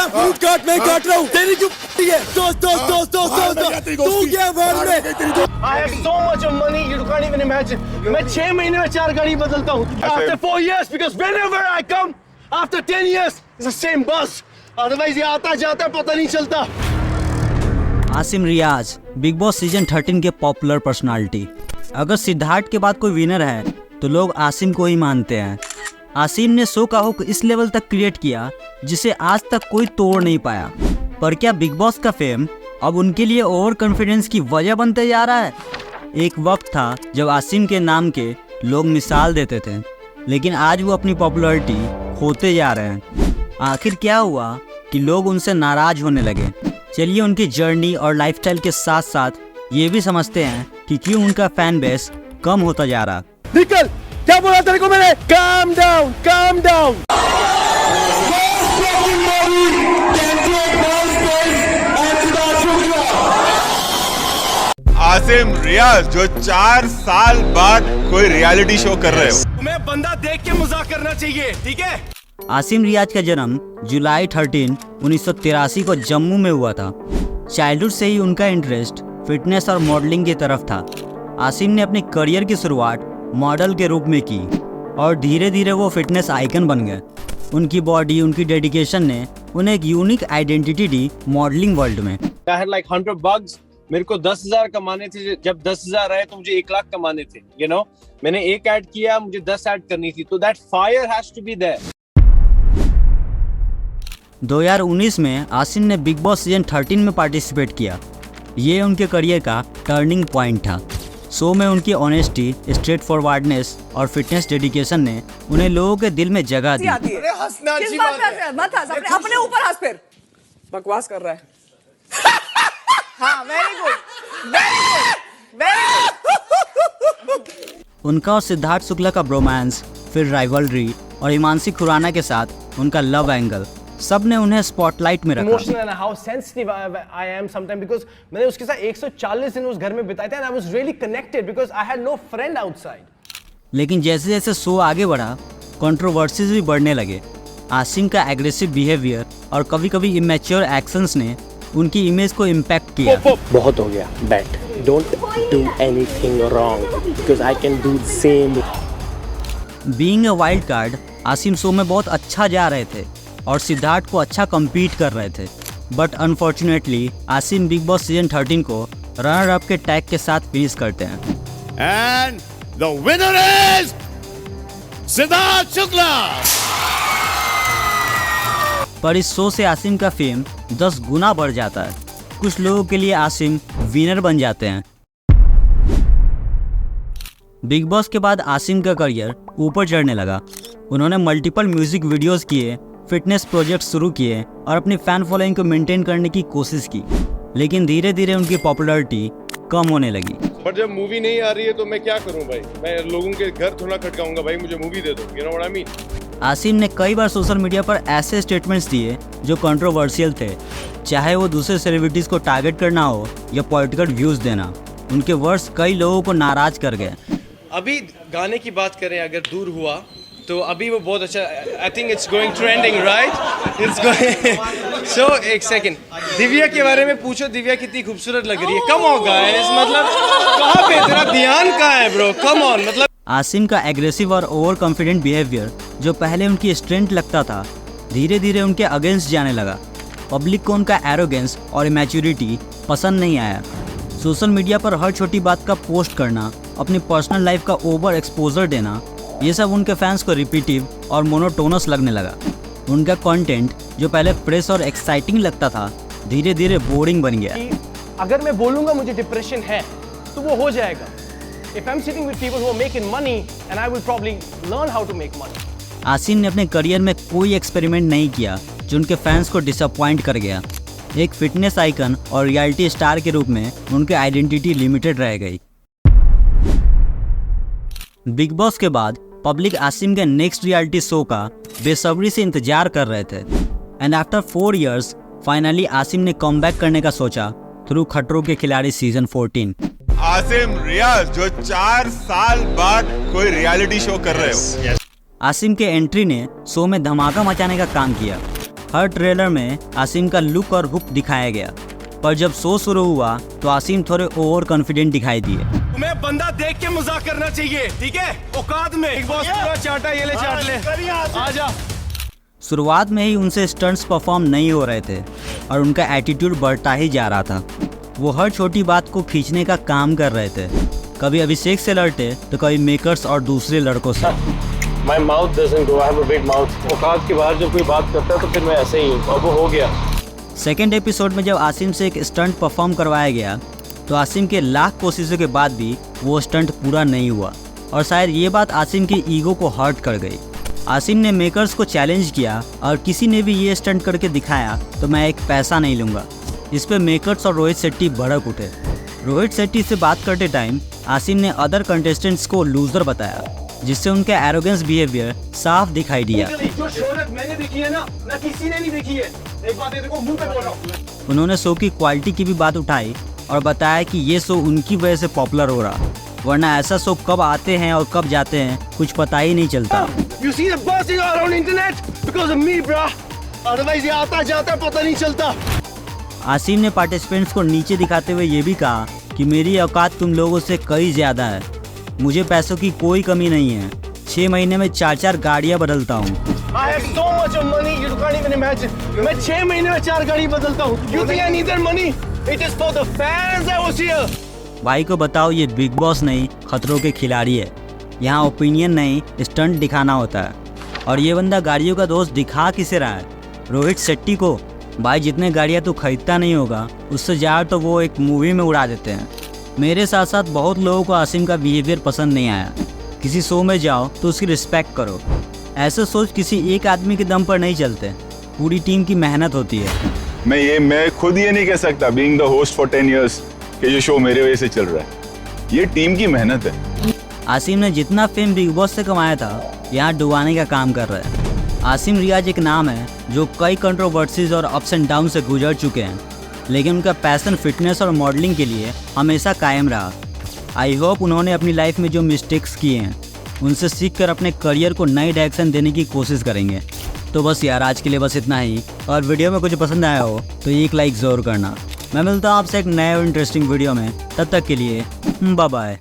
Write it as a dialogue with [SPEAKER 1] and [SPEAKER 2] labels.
[SPEAKER 1] Fruit काट, मैं काट रहा हूँ। तेरी क्यों है? दोस्त दोस्त दोस्त दोस्त दोस्त तू क्या बात में?
[SPEAKER 2] I have so much of money you can't even imagine. मैं 6 महीने में 4 गाड़ी बदलता हूँ. After 4 years, because whenever I come, after 10 years, it's the same bus. Otherwise ये आता जाता पता नहीं चलता.
[SPEAKER 3] आसिम रियाज, बिग बॉस सीजन 13 के पॉपुलर पर्सनालिटी। अगर सिद्धार्थ के बाद कोई विनर है तो लोग आसिम को ही मानते हैं। आसिम ने शो का हुक इस लेवल तक क्रिएट किया जिसे आज तक कोई तोड़ नहीं पाया। पर क्या बिग बॉस का फेम अब उनके लिए ओवर कॉन्फिडेंस की वजह बनते जा रहा है? एक वक्त था जब आसिम के नाम के लोग मिसाल देते थे, लेकिन आज वो अपनी पॉपुलैरिटी खोते जा रहे हैं। आखिर क्या हुआ कि लोग उनसे नाराज होने लगे? चलिए उनकी जर्नी और लाइफस्टाइल के साथ साथ ये भी समझते हैं कि क्यों उनका फैन बेस कम होता जा रहा।
[SPEAKER 1] निकल, क्या बोला तेरे को मैंने? Calm down, calm down.
[SPEAKER 4] Asim रियाज जो 4 साल बाद कोई रियलिटी शो कर रहे हो,
[SPEAKER 2] तुम्हें बंदा देख के मजाक करना चाहिए, ठीक है?
[SPEAKER 3] आसिम रियाज का जन्म जुलाई 13, 1983 को जम्मू में हुआ था। चाइल्डहुड से ही उनका इंटरेस्ट फिटनेस और मॉडलिंग की तरफ था। आसिम ने अपने करियर की शुरुआत मॉडल के रूप में की और धीरे धीरे वो फिटनेस आइकन बन गए। उनकी बॉडी, उनकी डेडिकेशन ने उन्हें एक यूनिक आइडेंटिटी दी मॉडलिंग वर्ल्ड में।
[SPEAKER 2] I had like 100 bugs. मेरे को 10,000 कमाने थे। जब 10,000 आए तो मुझे 1 लाख कमाने थे। You know? मैंने एक ऐड किया, मुझे 10 ऐड करनी थी। तो that fire has to be there.
[SPEAKER 3] 2019 में आसिम ने बिग बॉस सीजन 13 में पार्टिसिपेट किया। ये उनके करियर का टर्निंग पॉइंट था। शो में उनकी ऑनेस्टी, स्ट्रेट फॉरवर्डनेस और फिटनेस डेडिकेशन ने उन्हें लोगों के दिल में जगह दी।
[SPEAKER 5] किस बात का मत हंस, अपने ऊपर हंस, फिर बकवास कर रहा है। हाँ, वेरी गुड, वेरी गुड।
[SPEAKER 3] उनका और सिद्धार्थ शुक्ला का ब्रोमांस, फिर राइवलरी और हिमांशी खुराना के साथ उनका लव एंगल, सब ने उन्हें स्पॉटलाइट में रखा।
[SPEAKER 2] Emotional and how sensitive I am sometimes because मैंने उसके साथ 140 दिन उस घर में बिताए थे and I was really connected because I had no friend outside.
[SPEAKER 3] लेकिन जैसे जैसे शो आगे बढ़ा, कंट्रोवर्सीज भी बढ़ने लगे। आसिम का एग्रेसिव बिहेवियर और कभी कभी इमेच्योर एक्शंस ने उनकी इमेज को इम्पैक्ट किया।
[SPEAKER 6] बहुत हो गया, bat, don't do anything wrong because I can do the same.
[SPEAKER 3] Being a wild card, Asim show में बहुत अच्छा जा रहे थे और सिद्धार्थ को अच्छा कम्पीट कर रहे थे। But unfortunately Asim big boss season 13 को रनर अप के टैग के साथ फिनिश करते हैं।
[SPEAKER 1] And the winner is Siddharth Shukla.
[SPEAKER 3] पर इस शो से आसिम का फेम 10 गुना बढ़ जाता है। कुछ लोगों के लिए आसिम विनर बन जाते हैं। बिग बॉस के बाद आसिम का करियर ऊपर चढ़ने लगा। उन्होंने मल्टीपल म्यूजिक वीडियोस किए, फिटनेस प्रोजेक्ट शुरू किए और अपनी फैन फॉलोइंग को मेंटेन करने की कोशिश की, लेकिन धीरे धीरे उनकी पॉपुलैरिटी कम होने लगी।
[SPEAKER 7] पर जब मूवी नहीं आ रही है तो मैं क्या करूं भाई? मैं लोगों के घर थोड़ा खटकाऊंगा, भाई मुझे मूवी दे दो। You know what I mean?
[SPEAKER 3] Asim ने कई बार सोशल मीडिया पर ऐसे स्टेटमेंट्स दिए जो कंट्रोवर्शियल थे, चाहे वो दूसरे सेलिब्रिटीज को टारगेट करना हो या पॉलिटिकल व्यूज देना। उनके वर्ड्स कई लोगों को नाराज कर गए।
[SPEAKER 2] अभी गाने की बात करें, अगर दूर हुआ तो अभी वो बहुत अच्छा, I think it's going trending, right? It's going so एक सेकंड, दिव्या के बारे में पूछो, दिव्या कितनी खूबसूरत लग रही है। कम ऑन गाइस, मतलब कहाँ पे तेरा ध्यान कहाँ है ब्रो? Come on. मतलब
[SPEAKER 3] आसिम का एग्रेसिव और ओवर कॉन्फिडेंट बिहेवियर जो पहले उनकी स्ट्रेंथ लगता था, धीरे धीरे उनके अगेंस्ट जाने लगा। पब्लिक को उनका एरोगेंस और इमैच्योरिटी पसंद नहीं आया। सोशल मीडिया पर हर छोटी बात का पोस्ट करना, अपनी पर्सनल लाइफ का ओवर एक्सपोजर देना, ये सब उनके फैंस को रिपीटिव और मोनोटोनस लगने लगा। उनका कंटेंट जो पहले फ्रेश और एक्साइटिंग लगता था, धीरे धीरे बोरिंग बन गया।
[SPEAKER 2] अगर मैं बोलूँगा मुझे डिप्रेशन है तो वो हो जाएगा। If I'm sitting with people who are making money and I will probably learn how to make money.
[SPEAKER 3] Asim ने अपने करियर में कोई एक्सपेरिमेंट नहीं किया जो उनके फैंस को डिसअपॉइंट कर गया। एक फिटनेस आइकन और रियलिटी स्टार के रूप में उनकी आइडेंटिटी लिमिटेड रह गई। बिग बॉस के बाद पब्लिक आसिम के नेक्स्ट रियलिटी शो का बेसब्री से इंतजार कर रहे थे। And after 4 years finally Asim ने कमबैक करने का सोचा थ्रू खतरों के खिलाड़ी सीजन 14।
[SPEAKER 4] आसिम रियाज जो 4 साल बाद कोई रियलिटी शो कर रहे हो।
[SPEAKER 3] आसिम के एंट्री ने शो में धमाका मचाने का काम किया। हर ट्रेलर में आसिम का लुक और हुक दिखाया गया, पर जब शो शुरू हुआ तो आसिम थोड़े ओवर कॉन्फिडेंट दिखाई दिए।
[SPEAKER 2] तुम्हें बंदा देख के मजाक करना चाहिए, ठीक है? औकात में बिग बॉस पूरा चाटा, ये ले चाट ले, आजा।
[SPEAKER 3] शुरुआत में ही उनसे स्टंट्स परफॉर्म नहीं हो रहे थे और उनका एटीट्यूड बढ़ता ही जा रहा था। वो हर छोटी बात को खींचने का काम कर रहे थे, कभी अभिषेक से लड़ते तो कभी मेकर्स और दूसरे लड़कों से।
[SPEAKER 6] My mouth doesn't go. I have a big mouth. औकात के बाहर जब कोई बात करता है तो फिर मैं ऐसे ही हूँ, और वो हो गया।
[SPEAKER 3] सेकेंड एपिसोड में जब आसिम से एक स्टंट परफॉर्म करवाया गया तो आसिम के लाख कोशिशों के बाद भी वो स्टंट पूरा नहीं हुआ और शायद ये बात आसिम की ईगो को हर्ट कर गई। आसिम ने मेकर्स को चैलेंज किया और किसी ने भी ये स्टंट करके दिखाया तो मैं एक पैसा नहीं लूँगा। इस पे मेकर्स और रोहित शेट्टी भड़क उठे। रोहित शेट्टी से बात करते टाइम आसिम ने अदर कंटेस्टेंट्स को लूजर बताया, जिससे उनका एरोगेंस बिहेवियर साफ दिखाई दिया।
[SPEAKER 2] जो शोहरत मैंने देखी है ना किसी ने नहीं देखी है। एक बात देखो, मुंह पे बोल रहा हूं।
[SPEAKER 3] उन्होंने शो की क्वालिटी की भी बात उठाई और बताया कि ये शो उनकी वजह से पॉपुलर हो रहा, वरना ऐसा शो कब आते हैं और कब जाते हैं कुछ पता ही नहीं चलता।
[SPEAKER 2] You see the buzzing around internet because of me, bro. Otherwise ये आता जाता पता नहीं चलता।
[SPEAKER 3] आसिम ने पार्टिसिपेंट्स को नीचे दिखाते हुए ये भी कहा कि मेरी औकात तुम लोगों से कई ज़्यादा है, मुझे पैसों की कोई कमी नहीं है, 6 महीने में 4-4 गाड़ियाँ बदलता हूँ।
[SPEAKER 2] I have so much of money, you can't even imagine. मैं 6 महीने में 4 गाड़ी बदलता हूँ। You think I need that money? It is for the fans that was here.
[SPEAKER 3] भाई को बताओ ये बिग बॉस नहीं खतरों के खिलाड़ी है, यहाँ ओपिनियन नहीं स्टंट दिखाना होता है। और ये बंदा गाड़ियों का दोस्त दिखा किसे रहा है? रोहित शेट्टी को। भाई जितने गाड़ियाँ तू खरीदता नहीं होगा उससे ज़्यादा तो वो एक मूवी में उड़ा देते हैं। मेरे साथ साथ बहुत लोगों को आसिम का बिहेवियर पसंद नहीं आया। किसी शो में जाओ तो उसकी रिस्पेक्ट करो। ऐसे सोच किसी एक आदमी के दम पर नहीं चलते, पूरी टीम की मेहनत होती है।
[SPEAKER 4] मैं खुद ये नहीं कह सकता being the host for 10 years कि ये शो मेरे वजह से चल रहा है, ये टीम की मेहनत है।
[SPEAKER 3] आसिम ने जितना फेम बिग बॉस से कमाया था यहाँ डुबाने का काम कर रहा है। आसिम रियाज एक नाम है जो कई कंट्रोवर्सीज और अप्स एंड डाउन से गुजर चुके हैं, लेकिन उनका पैशन फिटनेस और मॉडलिंग के लिए हमेशा कायम रहा। आई होप उन्होंने अपनी लाइफ में जो मिस्टेक्स किए हैं उनसे सीखकर अपने करियर को नई डायरेक्शन देने की कोशिश करेंगे। तो बस यार आज के लिए बस इतना ही, और वीडियो में कुछ पसंद आया हो तो एक लाइक ज़रूर करना। मैं मिलता हूँ आपसे एक नए और इंटरेस्टिंग वीडियो में, तब तक के लिए बाय बाय।